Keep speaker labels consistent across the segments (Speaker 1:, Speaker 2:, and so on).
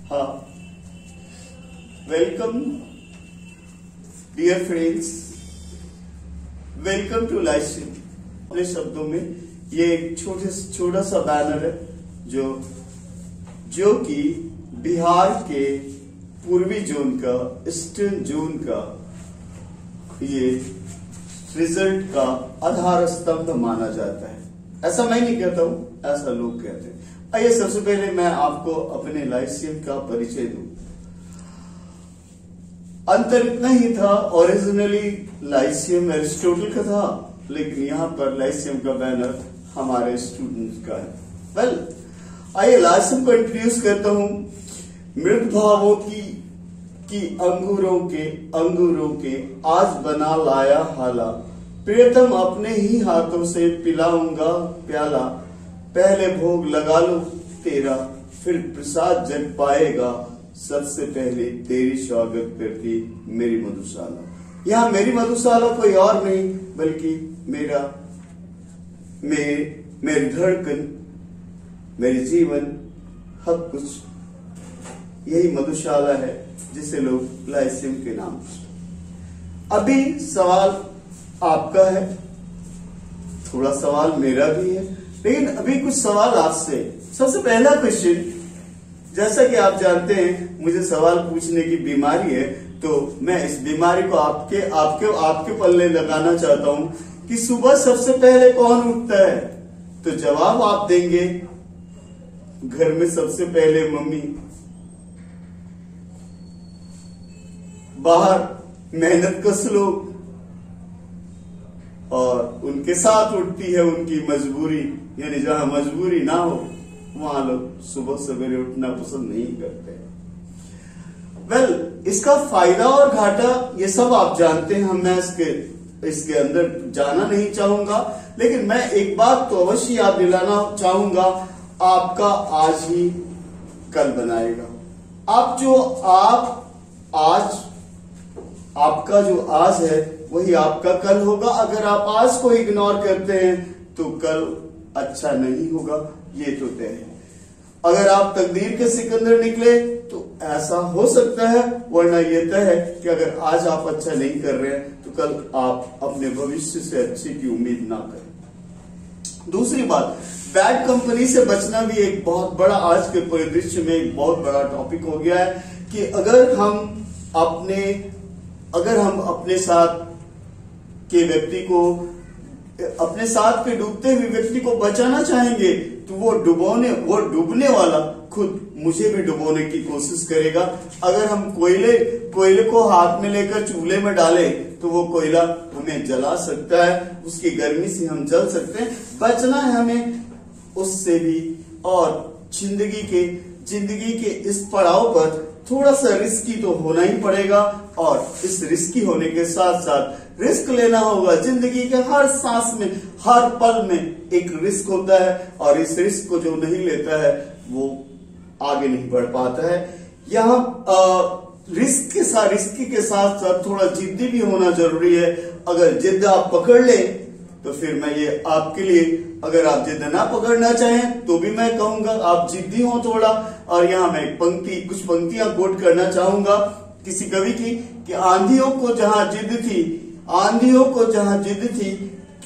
Speaker 1: हाँ, welcome dear friends, welcome to Lyceum. अपने शब्दों में ये एक छोटा सा बैनर है जो कि बिहार के पूर्वी जोन का, ईस्टर्न जोन का ये रिजल्ट का आधार स्तंभ माना जाता है। ऐसा मैं नहीं कहता हूं, ऐसा लोग कहते हैं। आइए सबसे पहले मैं आपको अपने लाइसियम का परिचय दूं। अंतर इतना ही था, ओरिजिनली लाइसियम एरिस्टोटल का था, लेकिन यहां पर लाइसियम का बैनर हमारे स्टूडेंट्स का है। वेल, आइए लाइसियम को इंट्रोड्यूस करता हूं। मृत भावों की अंगूरों के आज बना लाया हाला, प्रियतम अपने ही हाथों से पिलाऊंगा प्याला, पहले भोग लगा लो तेरा, फिर प्रसाद जग पाएगा, सबसे पहले तेरी स्वागत करती मेरी मधुशाला। यहाँ मेरी मधुशाला कोई और नहीं बल्कि मेरी धड़कन, मेरी जीवन, हब कुछ, यही मधुशाला है जिसे लोग लाइसियम के नाम से। अभी सवाल आपका है, थोड़ा सवाल मेरा भी है, लेकिन अभी कुछ सवाल आपसे। सबसे पहला क्वेश्चन, जैसा कि आप जानते हैं मुझे सवाल पूछने की बीमारी है, तो मैं इस बीमारी को आपके पल्ले लगाना चाहता हूं कि सुबह सबसे पहले कौन उठता है? तो जवाब आप देंगे घर में सबसे पहले मम्मी, बाहर मेहनतकश लोग, और उनके साथ उठती है उनकी मजबूरी, यानी जहां मजबूरी ना हो वहां लोग सुबह सवेरे उठना पसंद नहीं करते। वेल, इसका फायदा और घाटा ये सब आप जानते हैं, मैं इसके अंदर जाना नहीं चाहूंगा, लेकिन मैं एक बात तो अवश्य याद दिलाना चाहूंगा, आपका आज ही कल बनाएगा। आपका जो आज है वही आपका कल होगा। अगर आप आज को इग्नोर करते हैं तो कल अच्छा नहीं होगा, ये तो तय है। अगर आप तकदीर के सिकंदर निकले तो ऐसा हो सकता है, वरना ये तय है कि अगर आज आप अच्छा नहीं कर रहे हैं तो कल आप अपने भविष्य से अच्छे की उम्मीद ना करें। दूसरी बात, बैड कंपनी से बचना भी एक बहुत बड़ा, आज के परिदृश्य में एक बहुत बड़ा टॉपिक हो गया है कि अगर हम अपने साथ के व्यक्ति को, अपने साथ के डूबते हुए व्यक्ति को बचाना चाहेंगे तो वो डूबने वाला खुद मुझे भी डुबोने की कोशिश करेगा। अगर हम कोयले को हाथ में लेकर चूल्हे में डालें तो वो कोयला हमें जला सकता है, उसकी गर्मी से हम जल सकते हैं। बचना है हमें उससे भी। और जिंदगी के इस पड़ाव पर थोड़ा सा रिस्की तो होना ही पड़ेगा, और इस रिस्की होने के साथ साथ रिस्क लेना होगा। जिंदगी के हर सांस में, हर पल में एक रिस्क होता है, और इस रिस्क को जो नहीं लेता है वो आगे नहीं बढ़ पाता है। यहाँ रिस्की के साथ साथ थोड़ा जिद्दी भी होना जरूरी है। अगर जिद्द आप पकड़ ले तो फिर मैं ये आपके लिए, अगर आप जिद ना पकड़ना चाहें तो भी मैं कहूंगा आप जिद्दी हो थोड़ा। और यहाँ मैं कुछ पंक्तियां कोट करना चाहूंगा किसी कवि की, कि आंधियों को जहां जिद थी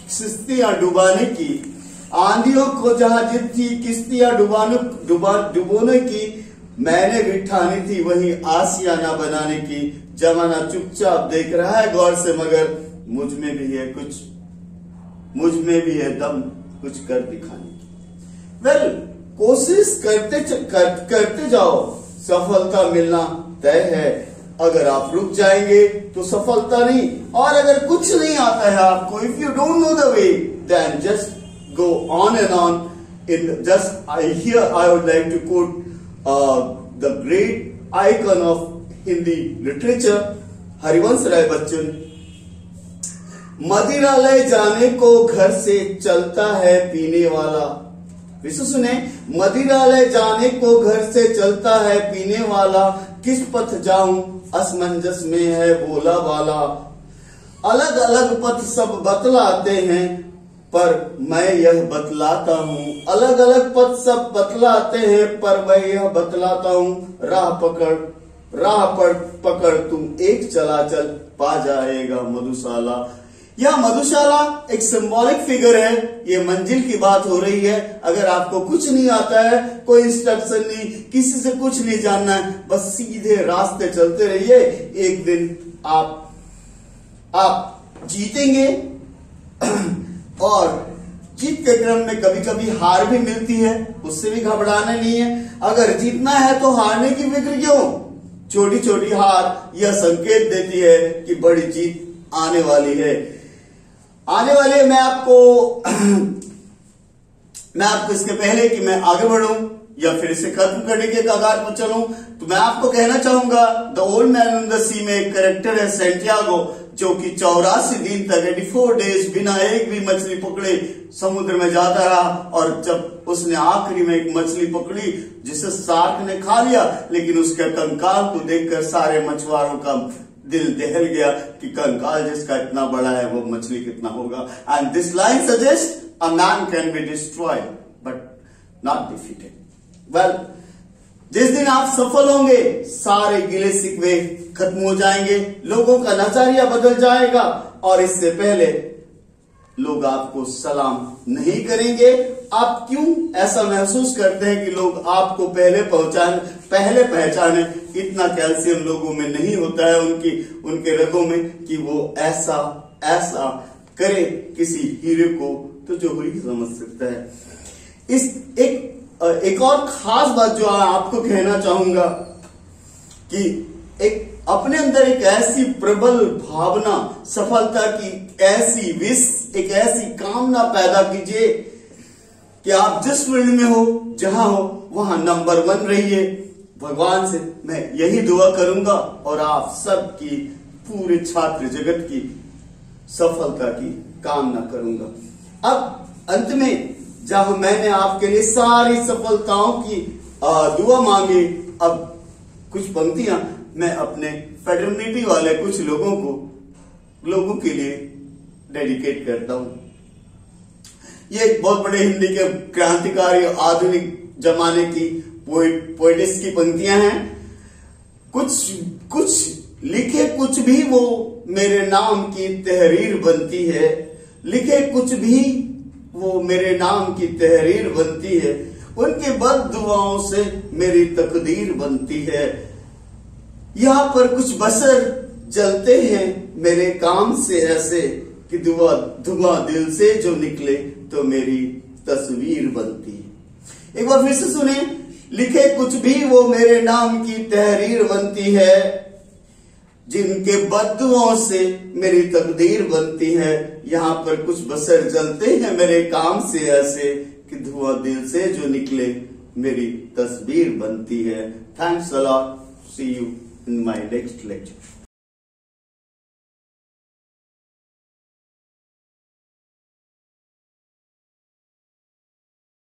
Speaker 1: किश्तियां डुबाने की, आंधियों को जहां जिद थी किश्तियां डुबोने की, मैंने भी ठानी थी वही आशियाना बनाने की। जमाना चुपचाप देख रहा है गौर से, मगर मुझ में भी है दम कुछ कर दिखाने की। वेल, कोशिश करते जाओ, सफलता मिलना तय है। अगर आप रुक जाएंगे तो सफलता नहीं, और अगर कुछ नहीं आता है आपको, if you don't know the way, then just go on and on. I would like to quote the great icon of Hindi literature, Harivansh Rai Bachchan. मदिरालय जाने को घर से चलता है पीने वाला, विश्व सुने, मदिरालय जाने को घर से चलता है पीने वाला, किस पथ जाऊं असमंजस में है बोला वाला, अलग अलग पथ सब बतलाते हैं, पर मैं यह बतलाता हूँ। अलग अलग पथ सब बतलाते हैं, पर मैं यह बतलाता हूँ। राह पकड़ तुम एक चला चल, पा जाएगा मधुशाला। यह मधुशाला एक सिंबॉलिक फिगर है, ये मंजिल की बात हो रही है। अगर आपको कुछ नहीं आता है, कोई इंस्ट्रक्शन नहीं, किसी से कुछ नहीं जानना है, बस सीधे रास्ते चलते रहिए, एक दिन आप जीतेंगे। और जीत के क्रम में कभी कभी हार भी मिलती है, उससे भी घबराना नहीं है। अगर जीतना है तो हारने की फिक्र क्यों? छोटी छोटी हार यह संकेत देती है कि बड़ी जीत आने वाली है। मैं आपको इसके पहले कि मैं आगे बढ़ूं या फिर इसे खत्म करने के कगार पर चलूं, तो मैं आपको कहना चाहूंगा, the old man in the sea में एक कैरेक्टर है सैंटियागो, जो कि 84 दिन तक 84 डेज बिना एक भी मछली पकड़े समुद्र में जाता रहा। और जब उसने आखिरी में एक मछली पकड़ी जिसे शार्क ने खा लिया, लेकिन उसके कंकाल को देखकर सारे मछुआरों का दिल दहल गया कि कंकाल जिसका इतना बड़ा है वो मछली कितना होगा। And this line suggest a man can be destroyed but not defeated. Well, जिस दिन आप सफल होंगे, सारे गिले शिकवे खत्म हो जाएंगे, लोगों का नजरिया बदल जाएगा, और इससे पहले लोग आपको सलाम नहीं करेंगे। आप क्यों ऐसा महसूस करते हैं कि लोग आपको पहले पहचाने? इतना कैल्शियम लोगों में नहीं होता है, उनके रगों में, कि वो ऐसा करे किसी हीरे को, तो जो ही समझ सकता है। एक और खास बात जो आपको कहना चाहूंगा कि अपने अंदर एक ऐसी प्रबल भावना, सफलता की ऐसी विश, एक ऐसी कामना पैदा कीजिए कि आप जिस फील्ड में हो, जहां हो, वहां नंबर 1 रहिए। भगवान से मैं यही दुआ करूंगा और आप सबकी, पूरे छात्र जगत की सफलता की कामना करूंगा। अब अंत में, जब मैंने आपके लिए सारी सफलताओं की दुआ मांगी, अब कुछ पंक्तियां मैं अपने फेटर्निटी वाले कुछ लोगों के लिए डेडिकेट करता हूं। ये एक बहुत बड़े हिंदी के क्रांतिकारी आधुनिक जमाने की पोएटिस की पंक्तियां हैं। कुछ लिखे कुछ भी वो मेरे नाम की तहरीर बनती है, लिखे कुछ भी वो मेरे नाम की तहरीर बनती है, उनके बद्दुआओं से मेरी तकदीर बनती है। यहाँ पर कुछ बसर जलते हैं मेरे काम से ऐसे कि धुआं दिल से जो निकले तो मेरी तस्वीर बनती है। एक बार फिर से सुने, लिखे कुछ भी वो मेरे नाम की तहरीर बनती है, जिनके बद्दुओं से मेरी तकदीर बनती है। यहाँ पर कुछ बसर जलते हैं मेरे काम से ऐसे कि धुआं दिल से जो निकले मेरी तस्वीर बनती है। Thanks a lot, see you in my next lecture.